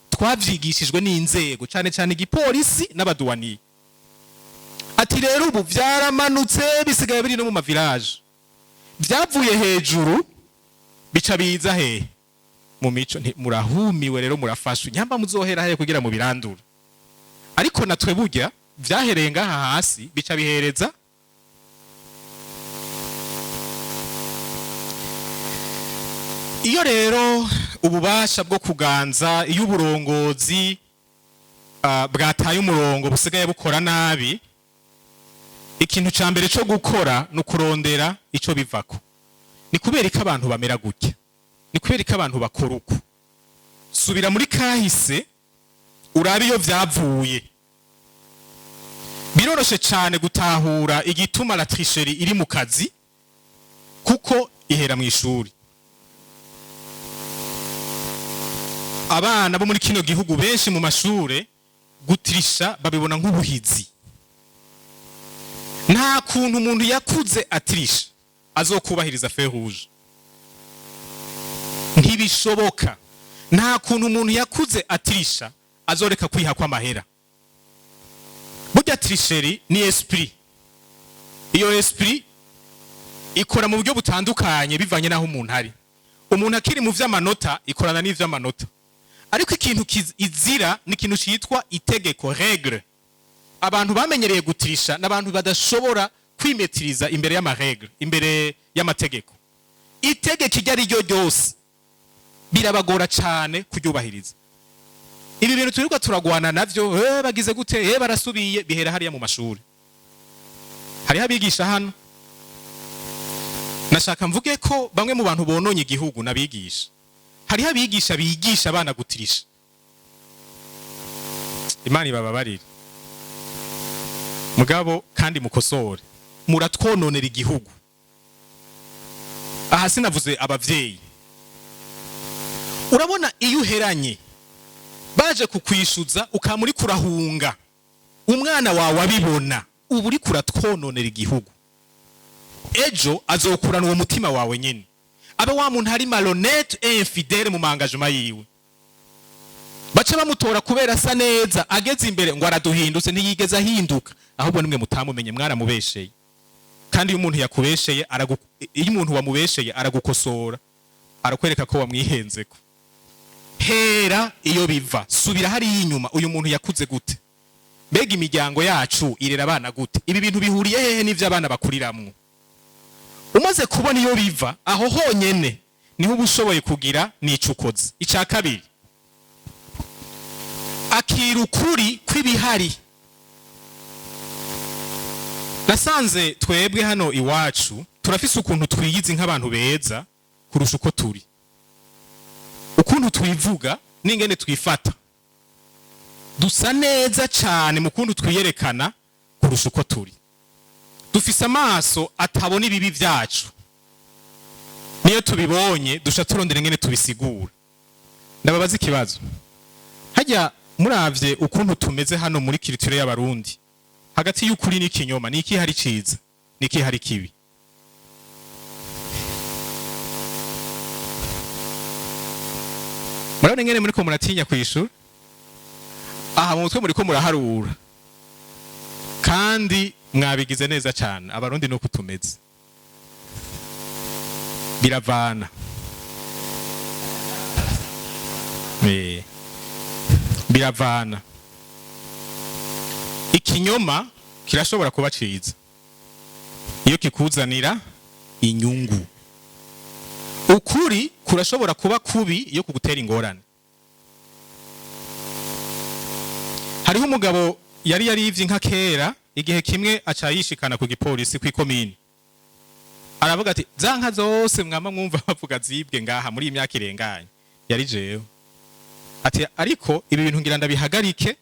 Speaker 1: Twavyigishijwe n'inzego cyane cyane igipolisi n'abaduwani. Ati rero ubu byaramanutse bisigaye biri no mu mavirage. Byavuye hejuru bica biza he mu mico murahumiwe rero murafashwe nyamba muzohera he kugira mu birandura. Ariko natwe burya byahereye ngaha hasi bica bihereza iyo rero ububasha bwo kuganza iyo uburongozi bwataye umurongo busigaye bukora nabi. Ikintu ca mbere cyo gukora no kurondera ico bivako. Ni kubera ko abantu bamera gutya. Ni kubera ko abantu bakora uko. Subira muri kahise urabe iyo vyavuye. Biroroshe cyane gutahura igituma la tricherie iri mu kazi kuko ihera mu ishuri. Abana bo muri kino gihugu benshi mu mashure gutrisha babibona nk'ubuhizi. Nta kuntu umuntu yakuze atrisha azokubahiriza feruje. Ntibishoboka. Nta kuntu umuntu yakuze atrisha azoreka kwiha kwa mahera. Burya tricherie ni esprit. Iyo esprit ikora mu buryo butandukanye bivanye naho umuntu ari. Umuntu akiri mu vy'amanota ikorana n'ivy'amanota. Ariko ikintu izira ni ikintu cyitwa itegeko règle. Abantu bamenyereye gutrisha n'abantu badashobora kwimetiriza imbere y'amaregle, imbere y'amategeko. Itegeko ryari ryo ryose birabagora cyane kuryubahiriza. Ibi bintu turirwa turagwana navyo bagize gute barasubiye bihera hariya mu mashuri. Hari abigisha hano. Nashaka mvuge ko bamwe mu bantu bononye igihugu nabigisha. Hari abigisha bigisha abana gutrisha. Imana ibababarire. Mugabo kandi mukosore. Muratwononera igihugu. Aha sinavuze abavyeyi. Urabona iyo uheranye baje kukwishuza ukamuri kurahunga. Umwana wawe abibona ubu uri kuratwononera igihugu. Ejo azokurana uwo mutima wawe nyene. Abe wa muntu hari malhonnête et infidèle mu engagement yiwe. Baca bamutora kubera asa neza ageze imbere ngo araduhindutse ntiyigeze ahinduka. Ahubwo nimwe mutamumenye mwaramubesheye. Kandi iyo umuntu yakubesheye iyo umuntu wamubesheye aragukosora. Arakwereka ko wamwihenzeko. Hera iyo biva subira hari inyuma uyu muntu yakuze gute. Mbega imiryango yacu irera abana gute. Ibi bintu bihuriye hehe n'ivyo abana bakuriramwo. Umaze kubona iyo biva aho honyene niho ubushoboye kugira nicukoze. Icya kabiri akira ukuri kw'ibihari. Nasanze twebwe hano iwacu turafise ukuntu twiyizi nk'abantu beza kurusha uko turi. Ukuntu twivuga n'ingene twifata dusa neza cyane mu kuntu twiyerekana kurusha uko turi. Dufise amaso atabona ibibi byacu. Niyo tubibonye dusha turondera ingene tubisigura. Ndababaza ikibazo. Hajya muravye ukuntu tumeze hano muri culture y'abarundi. Hagati y'ukuri n'ikinyoma niki hari ciza niki hari kibi. Murabona ingene muri ko muratinya kwishura. Aha mu mutwe muri ko muraharura. Kandi mwabigize neza cyane. Abarundi nuko tumeze. Biravana. Biravana. Ikinyoma kirashobora kuba ciza iyo kikuzanira inyungu. Ukuri kurashobora kuba kubi iyo kugutera ingorane. Hariho umugabo yari yarivye nka kera igihe kimwe aca yishikana ku gipolisi kw'ikomini. Aravuga ati zanka zose mwama mwumva bavuga zibwe ngaha muri imyaka irenganye. Yari jewe. Ati ariko ibi bintu ngira ndabihagarike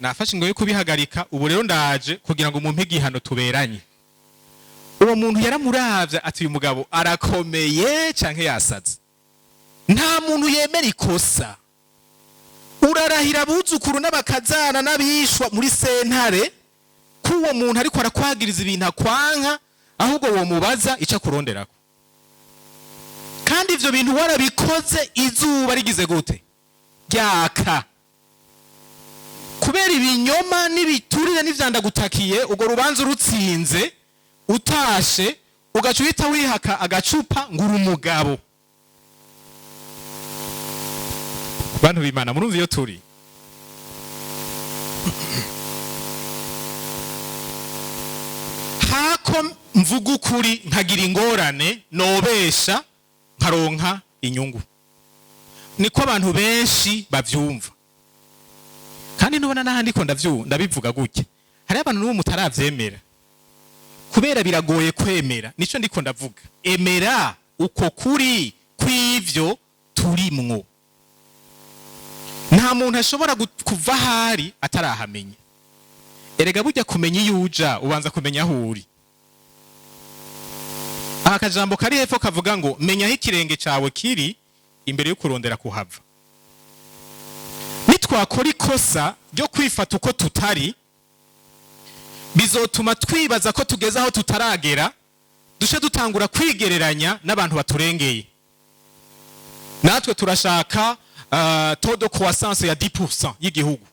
Speaker 1: nafashe ingo yo kubihagarika, ubu rero ndaje kugira ngo mumpe igihano tuberanye. Uwo muntu yaramuravye ati uyu mugabo arakomeye canke yasaze. Nta muntu yemera ikosa. Urarahira abuzukuru n'abakazana n'abishwa muri sentare ko uwo muntu ariko arakwagiriza ibintu akwanka, ahubwo uwo mubaza ica kuronderako. Kandi ivyo bintu warabikoze izuba rigize gute? Ryaka. Kubera ibinyoma n'ibiturire n'ivyandagutakiye, ubwo rubanza urutsinze, utashe, ugaca uhita wihaka agacupa ngura umugabo. Bantu b'Imana murumva iyo turi. Hako mvuga ukuri nkagira ingorane, nobesha nkaronka inyungu. Niko abantu benshi bavyumva. Kandi nubona n'ahandi ko ndabivuga gutya. Hari abantu n'ubu mutaravyemera. Kubera biragoye kwemera, nico ndiko ndavuga. Emera uko kuri kw'ivyo turimwo. Nta muntu ashobora kuva hari atarahamenya. Erega burya kumenya iyo uja ubanza kumenya aho uri. Aha kajambo kari hepfo kavuga ngo menya aho ikirenge cawe kiri imbere yo kurondera kuhava. Nitwakora ikosa ryo kwifata uko tutari, bizotuma twibaza ko tugeze aho tutaragera, dushe dutangura kwigereranya n'abantu baturengeye. Natwe turashaka taux de croissance ya 10% y'igihugu.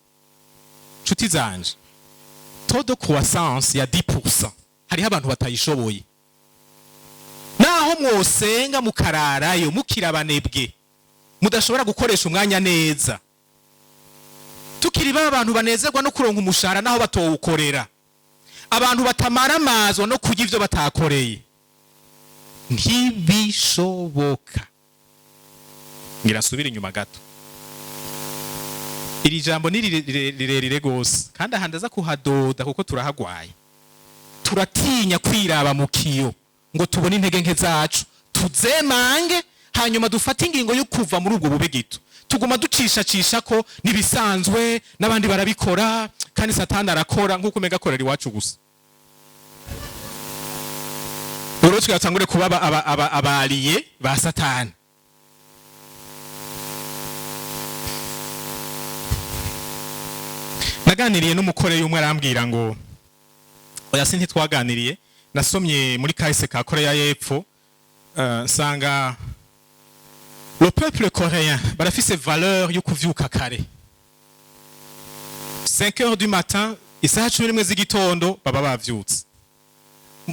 Speaker 1: Nshuti zanje, taux de croissance ya 10% hariho abantu batayishoboye. Naho mwosenga mukararayo mukira abanebwe, mudashobora gukoresha umwanya neza. Tukiri abantu banezerwa no kuronka umushahara naho batowukorera. Abantu batamara amazwa no kurya ivyo batakoreye. Ntibishoboka. Ngira subira inyuma gato. Iri jambo ni rirerire gose kandi ahandaza kuhadoda kuko turahagwaye. Turatinya kwiraba mu kiyo ngo tubone intege nke zacu, tuzemange hanyuma dufate ingingo yo kuva muri ubwo bubegito. Tuguma ducisha ko nibisanzwe n'abandi barabikora kandi Satani arakora nkuko mega korera iwacu gusa. Urotwe yatangure kuba abaliye ba Satani. Naganiriye n'umukore y'umwe arambwira ngo oya sinti twaganiriye, nasomye muri kahise ka Korea y'Epfo, nsanga le peuple coréen barafise valeur yo kuvyuka kare. 5h du matin, isaha 11 z'igitondo baba bavyutse.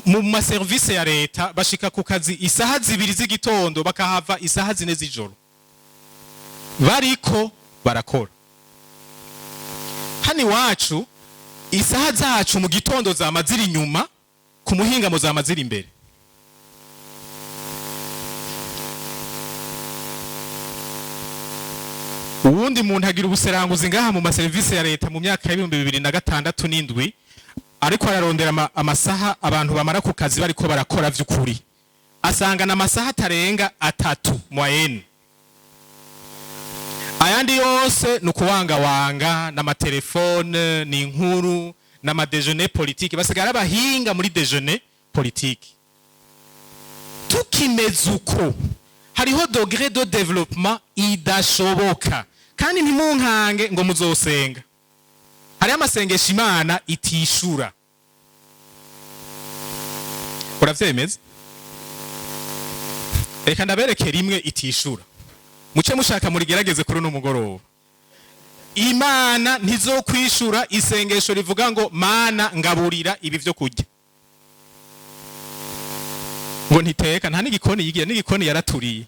Speaker 1: Mu ma service ya leta bashika ku kazi isaha 2 z'igitondo bakahava isaha 4 z'ijoro. Bariko barakora. Hani wacu isaha zacu mu gitondo zamazira inyuma, ku muhinga mu zamazira imbere. Uwundi muntu agira ubuseranguzi ngaha mu maserivisi ya leta mu myaka ya 2006 n'indwi, ariko ararondera amasaha abantu bamara ku kazi bariko barakora vy'ukuri. Asanga na masaha tarenga 3 moyenne. Ayandi yose nukuwanga n'amatelefone n'inkuru n'amadejeuner politique, basigara bahinga muri dejeuner politique. Tukimeze uko hariho degré de développement idashoboka, kandi ntimunkange ngo muzosenga. Hari amasengesho Imana itishura. Uravyemeza? Reka ndabereke rimwe itishura. Muce mushaka muri gerageze kuri no mugoroba. Imana ntizokwishura isengesho rivuga ngo Mana ngaburira ibi vyo kurya. Ngo ntiteka nta n'igikoni yigira, n'igikoni yaraturiye.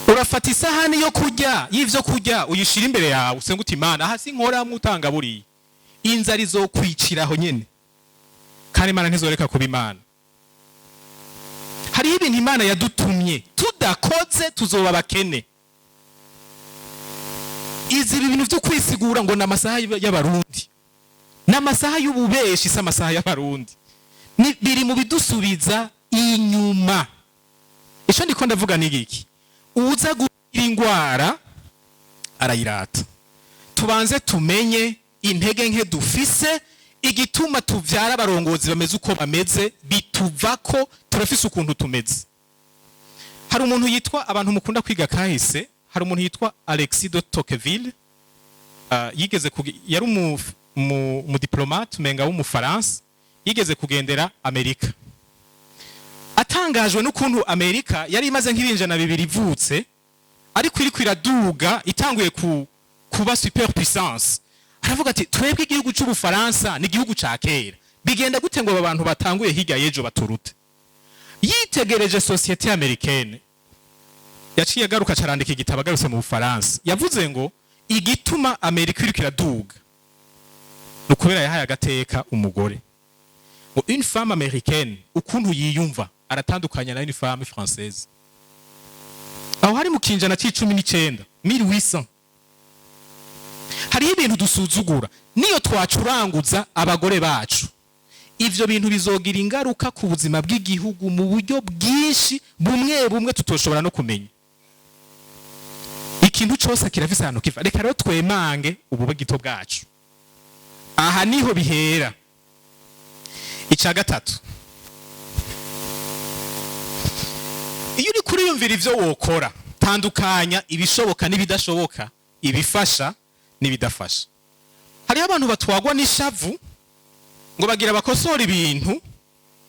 Speaker 1: Urafata isahani yo kurya y'ivyo kurya uyishira imbere yawe usenga uti Imana aha sinkora mutanga buri. Inzara izokwiciraho nyene. Kandi Imana ntizoreka kuba Imana. Hari ibintu Imana yadutumye tudakoze tuzoba bakene. Izi ibintu byo kwisigura ngo namasaha y'abarundi, namasaha y'ububeshi isa amasaha y'abarundi, ni biri mu bidusubiza inyuma. Ico ndiko ndavuga ni iki? Uza gugira ingwara arayirata. tubanze tumenye intege nke dufise igituma tuvyara abarongozi bameze uko bameze bituvako turafise ukuntu tumeze. Hari umuntu yitwa, abantu mukunda kwiga kahise, hari umuntu yitwa Alexis de Tocqueville, yigeze yari mu diplomate umenga w'umufaransa, yigeze kugendera Amerika. Atangajwe n'ukuntu Amerika yari imaze nk'ibinjana bibiri ivutse, ariko iriko iraduga itanguye kuba superpuissance. Aravuga ati twebwe igihugu cy'Ubufaransa ni igihugu ca kera, bigenda gute ngo abantu batanguye hirya y'ejo baturute. Yitegereje société américaine, yaciye agaruka carandika igitabo agarutse mu Bufaransa, yavuze ngo igituma Amerika iriko iraduga nukubera yahaye agateka umugore. Ngo une femme américaine ukuntu yiyumva aratandukanya na une femme française. Aho hari mu kinjana c'19 1800. Hari ibintu dusuzugura, niyo twacuranguza abagore bacu, ivyo bintu bizogira ingaruka ku buzima bw'igihugu mu buryo bwinshi bumwe tutoshobora no kumenya. Ikintu cyose kirafise ahantu kiva. Reka rero twemange ubube gito bwacu. Aha niho bihera. Ica gatatu, iyo uri kuriyumvira ivyo wokora, tandukanya ibishoboka n'ibidashoboka, ibifasha n'ibidafasha. Hariho abantu batwagwa n'ishavu ngo bagira bakosora ibintu,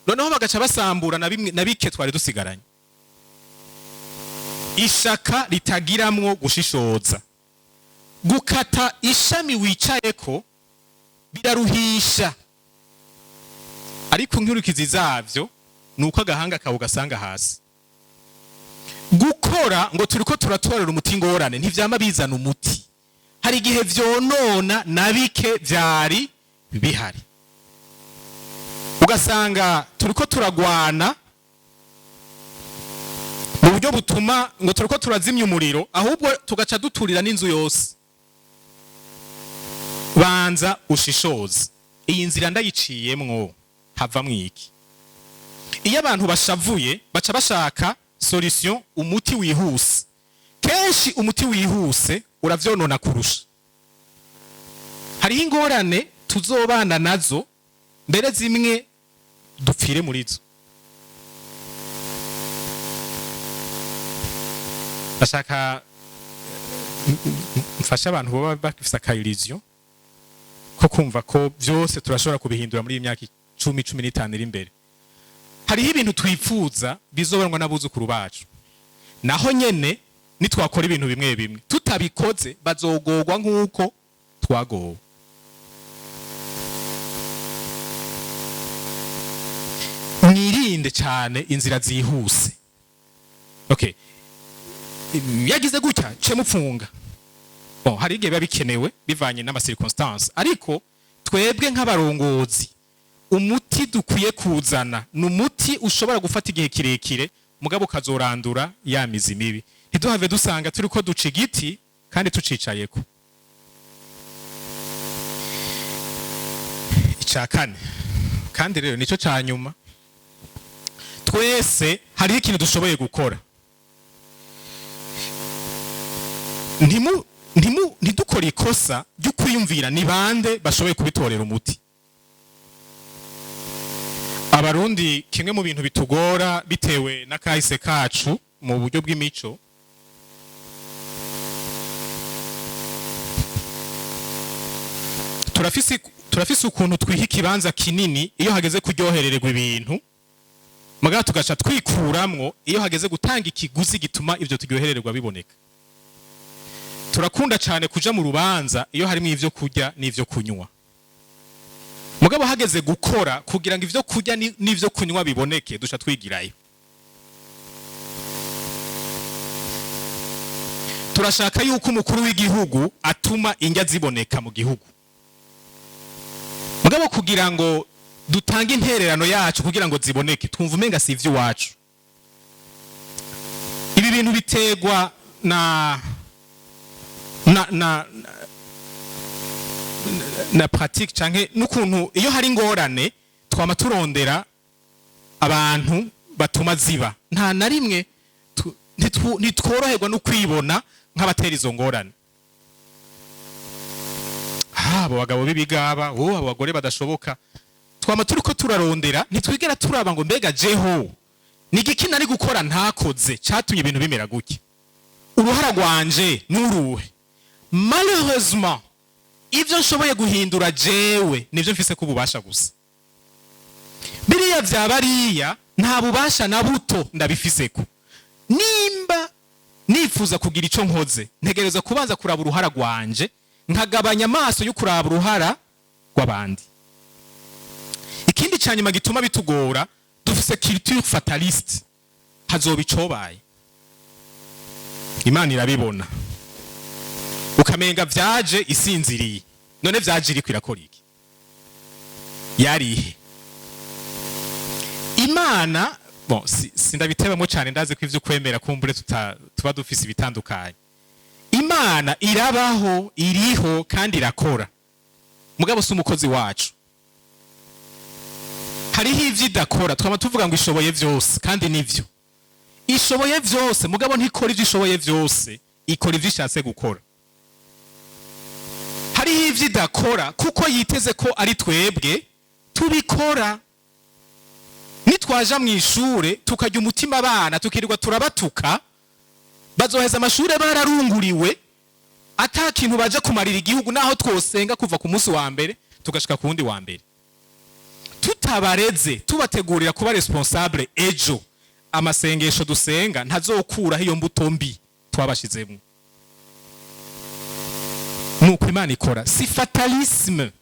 Speaker 1: noneho bagaca basambura na bike twari dusigaranye. Ishaka ritagiramwo gushishoza, gukata ishami wicayeko biraruhisha, ariko nk'urukizi zavyo nuko agahanga kawe gasanga hasi. Gukora ngo turiko turatorera umuti ngorane ntivyama bizana umuti, hari igihe vyonona na bike vyari bihari. Ugasanga turiko turagwana mu buryo butuma ngo turiko turazimya umuriro, ahubwo tugaca duturira n'inzu yose. Banza ushishoze, iyi nzira ndayiciyemwo hava mwiki. Iyo abantu bashavuye baca bashaka solution, umuti wihuse. Kenshi umuti wihuse uravyonona kurusha. Hariho ingorane tuzobana nazo, mbere zimwe dupfire muri zo. Bashaka mfasha abantu baba bafise akayilizio ko kumva ko byose turashobora kubihindura muri imyaka 10-15 iri imbere. Hariho ibintu twipfuza bizobanwa n'abuzukuru bacu, naho nyene nitwakora ibintu bimwe bimwe tutabikoze bazogorwa nk'uko twagowe. Mwirinde cyane inzira zihuse. Okay, yagize gutya ce mupfunga. Bon, hari igihe biba bikenewe bivanye n'ama circonstances, ariko twebwe nk'abarongozi umuti dukwiye kuzana n'umuti ushobora gufata igihe kirekire, mugabo kazorandura ya mizi mibi. Ntiduhave dusanga turiko duca igiti kandi tucicayeko. Ica kane kandi rero nico ca nyuma, twese hari ikintu dushoboye gukora. Ntidukora ikosa ryo kwiyumvira ni bande bashoboye kubitorera umuti. Abarundi kimwe mu bintu bitugora bitewe na kahise kacu mu buryo bw'imico, turafise ukuntu twiha ikibanza kinini iyo hageze kuryoherererwa ibintu, mugabo tugaca twikuramwo iyo hageze gutanga ikiguzi gituma ivyo turyoherererwa biboneka. Turakunda cyane kuja mu rubanza iyo harimo ivyo kurya n'ivyo kunywa, mugabo hageze gukora kugira ngo ivyo kurya n'ivyo kunywa biboneke dusha twigirayo. Turashaka yuko umukuru w'igihugu atuma indya ziboneka mu gihugu, mugabo kugira ngo dutange intererano yacu kugira ngo ziboneke twumva umenga si ivy'iwacu. Ibi bintu bitegwa na pratique canke n'ukuntu iyo hari ingorane twama turondera abantu batuma ziba. Nta na rimwe ntitworoherwa no kwibona nk'abatera izo ngorane. abo bagabo b'ibigaba abo bagore badashoboka twama turiko turarondera ntitwigera turaba ngo mbega jeho nigiki nari gukora ntakoze cyatumye ibintu bimera gutya uruhara rwanje nuruhe malheureusement ivyo nshoboye guhindura jewe nivyo mfise kububasha gusa biriya vyabariya nta bubasha na buto ndabifiseko nimba nifuza kugira ico nkoze ntegereza kubanza kuraba uruhara rwanje nkagabanya amaso yo kuraba uruhara rw'abandi ikindi cyanyuma gituma bitugora dufise culture fataliste hazoba icobaye Imana irabibona ukamenga vyaje isinziriye none vyaje iri kwirakora iki yarihe Imana bon sindabitebamo cyane ndaze ko ivyo kwemera kumbure tuba dufise ibitandukanye Imana irabaho iriho kandi irakora mugabo si umukozi wacu hariho ivyo idakora twama tuvuga ngo ishoboye vyose kandi nivyo ishoboye vyose mugabo ntikora ivyo ishoboye vyose ikora ivyo ishatse gukora hariho ivyo idakora kuko yiteze ko ari twebwe tubikora nitwaja mu ishure tukajya umutima abana tukirirwa turabatuka bazoheza amashure bararunguriwe ata kintu baje kumarira igihugu naho twosenga kuva ku munsi wa mbere tugashika ku wundi wa mbere tutabareze tubategurira kuba responsable ejo amasengesho dusenga ntazokuraho iyo mbuto mbi twabashizemo nuko Imana ikora si fatalisme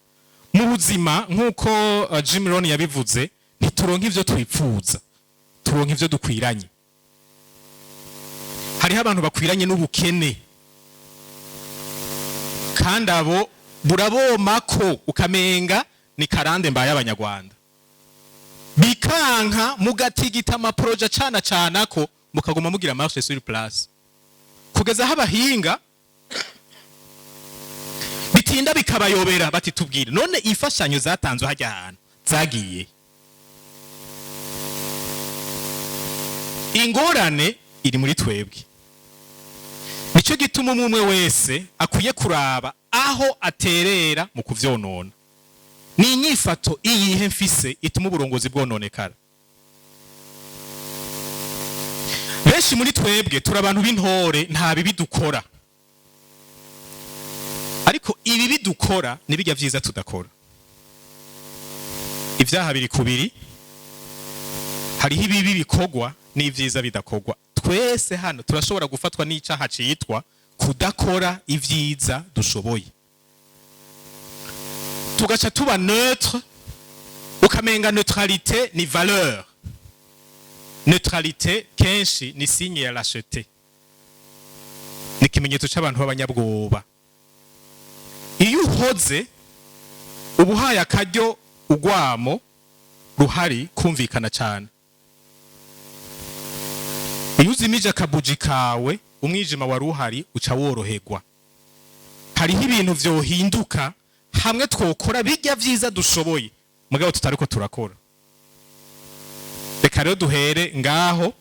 Speaker 1: mu buzima nkuko Jim Rohn yabivuze ntituronka ivyo twipfuza turonka ivyo dukwiranye hariho abantu bakwiranye n'ubukene kandi abo burabomako ukamenga ni karande mbaye abanyarwanda bikanka mugatigita amaproje cana ko mukaguma mugira marche sur place kugeza aho abahinga bitinda bikabayobera bati tubwire none ifashanyo zatanzwe hajya ahantu zagiye ingorane iri muri twebwe nico gituma umwe wese akwiye kuraba aho aterera mu kuvyonona ni inyifato iyihe mfise ituma uburongozi bwononekara benshi muri twebwe turi abantu b'intore nta bibi dukora ariko ibi bidukora nibijya vyiza tudakora ivyaha biri kubiri hariho ibibi bikogwa n'ivyiza bidakogwa twese hano turashobora gufatwa n'icaha citwa kudakora ivyiza dushoboye tugaca tuba neutre ukamenga neutralité ni valeur neutralité kenshi ni signe ya lâcheté ni kimenyetso c'abantu b'abanyabwoba iyo uhoze ubuhaye akaryo ugwamo ruhari kumvikana cyane iyo uzimije akabuji kawe umwijima wari uhari uca woroherwa hariho ibintu vyohinduka hamwe twokora bijya vyiza dushoboye mugabo tutariko turakora reka rero duhere ngaho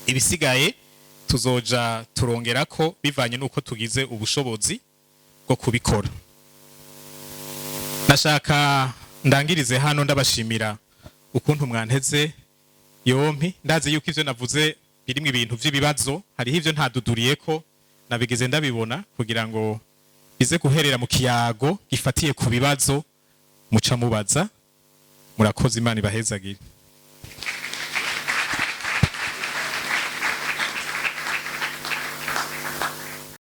Speaker 1: ibisigaye tuzoja turongerako bivanye nuko tugize ubushobozi bwo kubikora nashaka ndangirize hano ndabashimira ukuntu mwanteze yompi ndazi yuko ivyo navuze birimwe ibintu vy'ibibazo hariho ivyo ntaduduriyeko nabigeze ndabibona kugira ngo bize guherera mu kiyago gifatiye ku bibazo muca mubaza murakoze Imana ibahezagire